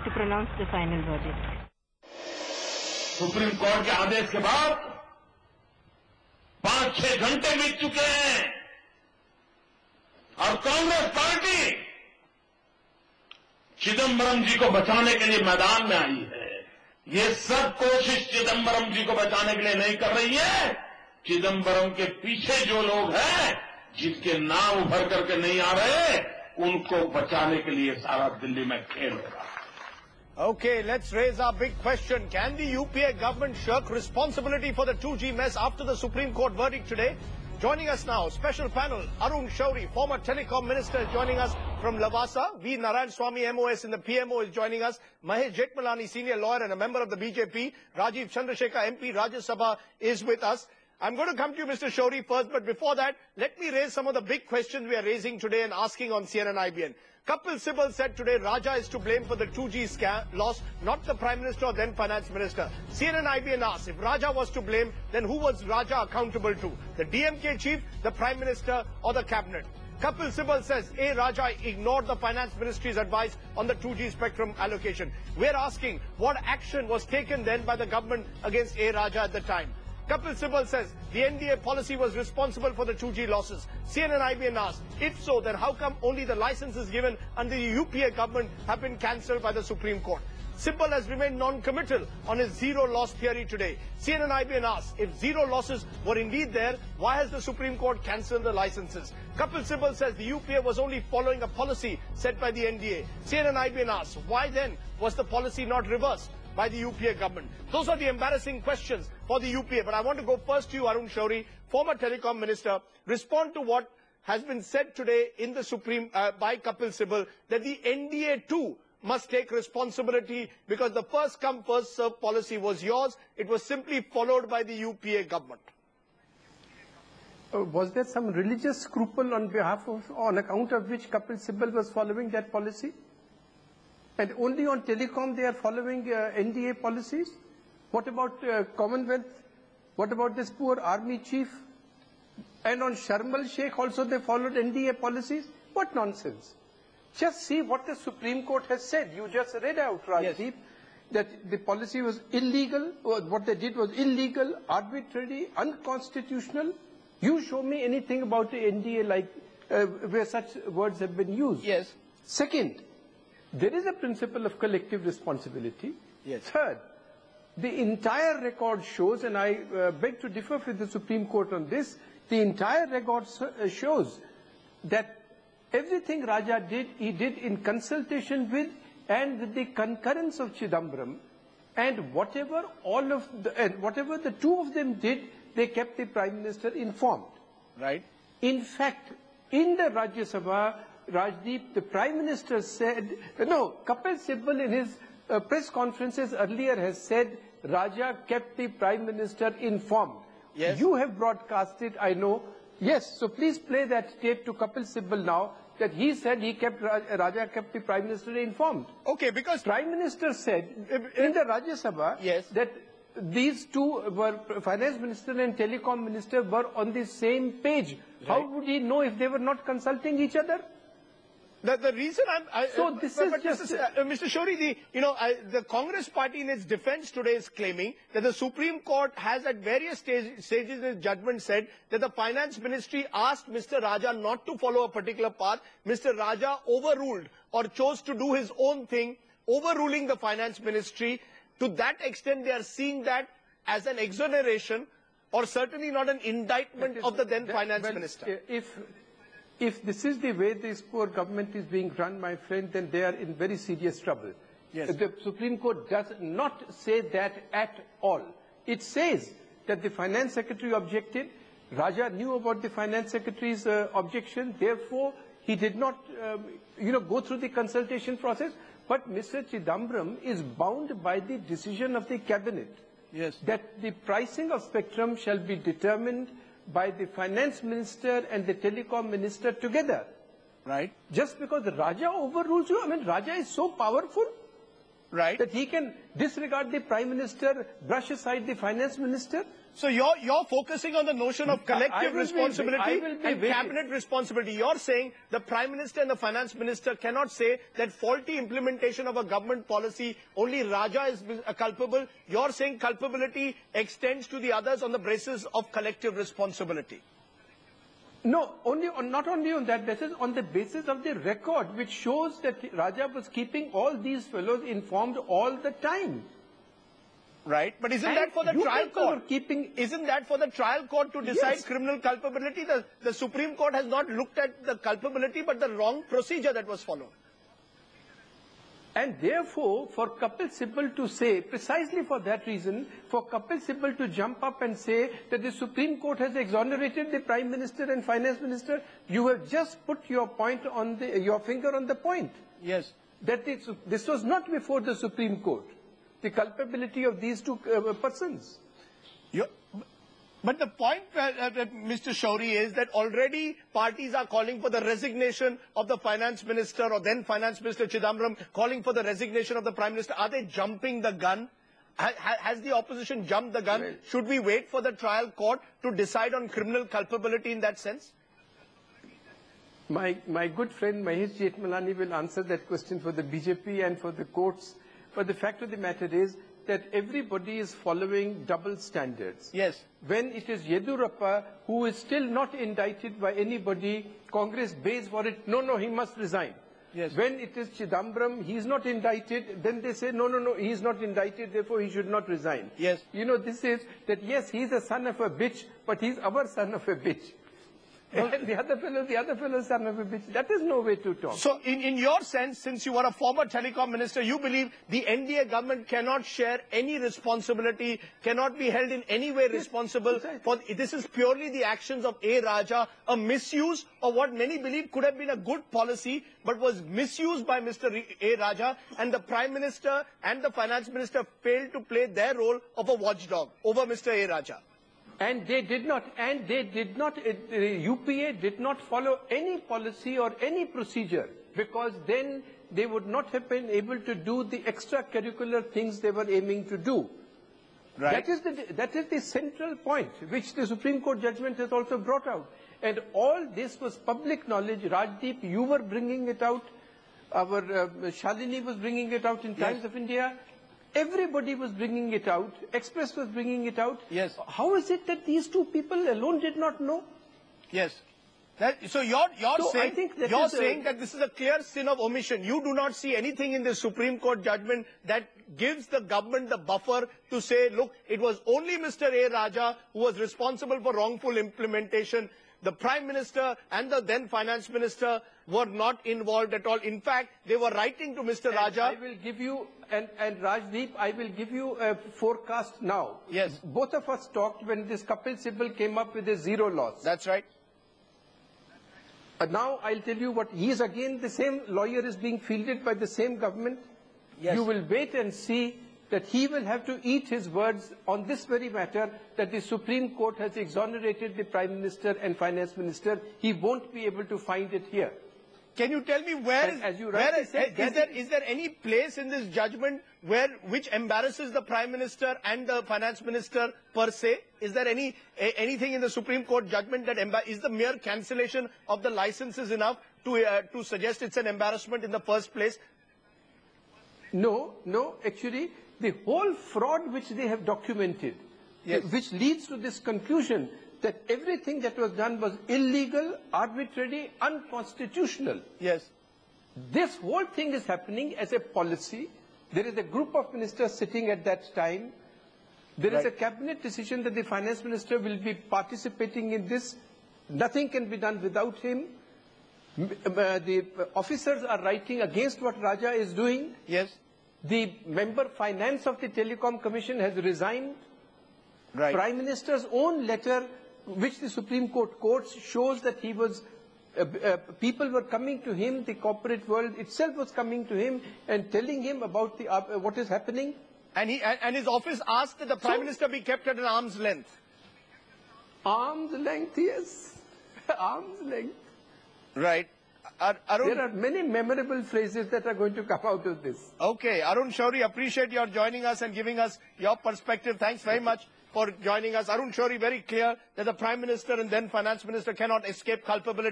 to pronounce the final verdict. Supreme court के आदेश के बाद 5-6 घंटे बीत चुके हैं और कांग्रेस पार्टी चिदंबरम जी को बचाने के लिए मैदान में आई है। ये सब कोशिश चिदंबरम जी को बचाने के लिए नहीं कर रही है। चिदंबरम के पीछे जो लोग हैं, जिसके नाम उभर करके नहीं आ रहे, उनको बचाने के लिए सारा दिल्ली में खेल हो रहा है। Okay, let's raise our big question. Can the UPA government shirk responsibility for the 2G mess after the Supreme Court verdict today? Joining us now, special panel, Arun Shourie, former telecom minister, is joining us from Lavasa. V. Narayan Swamy, MOS in the PMO, is joining us. Mahesh Jethmalani, senior lawyer and a member of the BJP. Rajeev Chandrasekhar, MP, Rajya Sabha, is with us. I'm going to come to you, Mr. Shourie, first, but before that, let me raise some of the big questions we are raising today and asking on CNN-IBN. Kapil Sibal said today Raja is to blame for the 2G loss, not the Prime Minister or then Finance Minister. CNN-IBN asked, if Raja was to blame, then who was Raja accountable to? The DMK chief, the Prime Minister or the Cabinet? Kapil Sibal says, A. Raja ignored the Finance Ministry's advice on the 2G spectrum allocation. We're asking, what action was taken then by the government against A. Raja at the time? Kapil Sibal says the NDA policy was responsible for the 2G losses. CNN-IBN asks, if so, then how come only the licenses given under the UPA government have been cancelled by the Supreme Court? Sibal has remained non-committal on his zero loss theory today. CNN-IBN asks, if zero losses were indeed there, why has the Supreme Court cancelled the licenses? Kapil Sibal says the UPA was only following a policy set by the NDA. CNN-IBN asks, why then was the policy not reversed by the UPA government? Those are the embarrassing questions for the UPA. But I want to go first to you, Arun Shourie, former telecom minister. Respond to what has been said today in the Supreme by Kapil Sibal, that the NDA too must take responsibility because the first come first serve policy was yours. It was simply followed by the UPA government. Was there some religious scruple on account of which Kapil Sibal was following that policy? And only on telecom they are following NDA policies? What about Commonwealth? What about this poor army chief? And on Sharm el-Sheikh also they followed NDA policies? What nonsense. Just see what the Supreme Court has said. You just read out, Rajeev, yes, that the policy was illegal, or what they did was illegal, arbitrary, unconstitutional. You show me anything about the NDA like where such words have been used. Yes. Second, there is a principle of collective responsibility. Yes. Third, the entire record shows, and I beg to differ with the Supreme Court on this, the entire record shows that everything Raja did, he did in consultation with and with the concurrence of Chidambaram, and whatever the two of them did, they kept the Prime Minister informed. Right. In fact, in the Rajya Sabha, Rajeev, the Prime Minister said, no, Kapil Sibal in his press conferences earlier has said Raja kept the Prime Minister informed. Yes. You have broadcast it, I know. Yes, so please play that tape to Kapil Sibal now, that he said Raja kept the Prime Minister informed. Okay, because Prime Minister said in the Rajya Sabha, yes, that these two were, Finance Minister and Telecom Minister, were on the same page. Right. How would he know if they were not consulting each other? The reason so this is just Mr. Shourie, the Congress party in its defense today is claiming that the Supreme Court has at various stages in its judgment said that the Finance Ministry asked Mr. Raja not to follow a particular path. Mr. Raja overruled or chose to do his own thing, overruling the Finance Ministry. To that extent, they are seeing that as an exoneration or certainly not an indictment of the then Finance Minister. If this is the way this poor government is being run, my friend, then they are in very serious trouble. Yes. The Supreme Court does not say that at all. It says that the Finance Secretary objected. Raja knew about the Finance Secretary's objection. Therefore, he did not, go through the consultation process. But Mr. Chidambaram is bound by the decision of the Cabinet. Yes. That the pricing of spectrum shall be determined by the Finance Minister and the Telecom Minister together. Right. Just because the Raja overrules you, I mean, Raja is so powerful, right, that he can disregard the Prime Minister, brush aside the Finance Minister. So you're focusing on the notion of collective responsibility and cabinet responsibility. You're saying the Prime Minister and the Finance Minister cannot say that faulty implementation of a government policy, only Raja is culpable. You're saying culpability extends to the others on the basis of collective responsibility. No, not only on that basis, on the basis of the record, which shows that Raja was keeping all these fellows informed all the time. Right, but isn't that for the trial court? Isn't that for the trial court to decide criminal culpability? The Supreme Court has not looked at the culpability, but the wrong procedure that was followed. And therefore, for Kapil Sibal to say, precisely for that reason, for Kapil Sibal to jump up and say that the Supreme Court has exonerated the Prime Minister and Finance Minister, you have just put your point on your finger on the point. Yes. That this was not before the Supreme Court, the culpability of these two persons. But the point, Mr. Shauri, is that already parties are calling for the resignation of the Finance Minister or then Finance Minister Chidambaram, calling for the resignation of the Prime Minister. Are they jumping the gun? Has the opposition jumped the gun? Well, should we wait for the trial court to decide on criminal culpability in that sense? My good friend Mahesh Jethmalani will answer that question for the BJP and for the courts. But the fact of the matter is that everybody is following double standards. Yes. When it is Yedurappa, who is still not indicted by anybody, Congress bays for it, no, he must resign. Yes. When it is Chidambaram, he is not indicted, then they say, no, he is not indicted, therefore he should not resign. Yes. You know, this is that, yes, he is a son of a bitch, but he is our son of a bitch. And the other fellow is son of a bitch. That is no way to talk. So, in your sense, since you were a former telecom minister, you believe the NDA government cannot share any responsibility, cannot be held in any way responsible for this is purely the actions of A. Raja, a misuse of what many believe could have been a good policy, but was misused by Mr. A. Raja, and the Prime Minister and the Finance Minister failed to play their role of a watchdog over Mr. A. Raja. And they did not, UPA did not follow any policy or any procedure, because then they would not have been able to do the extracurricular things they were aiming to do. Right. That is the central point, which the Supreme Court judgment has also brought out. And all this was public knowledge. Rajeev, you were bringing it out. Our Shalini was bringing it out in Times of India. Everybody was bringing it out. Express was bringing it out. Yes. How is it that these two people alone did not know? Yes. So you're saying that this is a clear sin of omission. You do not see anything in the Supreme Court judgment that gives the government the buffer to say, look, it was only Mr. A. Raja who was responsible for wrongful implementation. The Prime Minister and the then Finance Minister were not involved at all. In fact, they were writing to Mr. Raja. I will give you, and Rajdeep, I will give you a forecast now. Yes. Both of us talked when this Kapil Sibal came up with a zero loss. That's right. Now I'll tell you what, he is again, the same lawyer is being fielded by the same government. Yes. You will wait and see that he will have to eat his words on this very matter, that the Supreme Court has exonerated the Prime Minister and Finance Minister. He won't be able to find it here. Can you tell me is there any place in this judgment which embarrasses the Prime Minister and the Finance Minister per se? Is there anything in the Supreme Court judgment that is the mere cancellation of the licenses enough to suggest it's an embarrassment in the first place? No, actually, the whole fraud which they have documented, which leads to this conclusion that everything that was done was illegal, arbitrary, unconstitutional. Yes. This whole thing is happening as a policy. There is a group of ministers sitting at that time. There is a cabinet decision that the Finance Minister will be participating in this. Nothing can be done without him. The officers are writing against what Raja is doing. Yes. The member finance of the Telecom Commission has resigned. Right. Prime Minister's own letter, which the Supreme Court quotes, shows that he was, people were coming to him, the corporate world itself was coming to him and telling him about what is happening. And his office asked that the Prime Minister be kept at an arm's length. Arm's length, yes. Arm's length. Right. There are many memorable phrases that are going to come out of this. Okay. Arun Shauri, appreciate your joining us and giving us your perspective. Thanks very much. for joining us. Arun Shourie, very clear that the Prime Minister and then Finance Minister cannot escape culpability.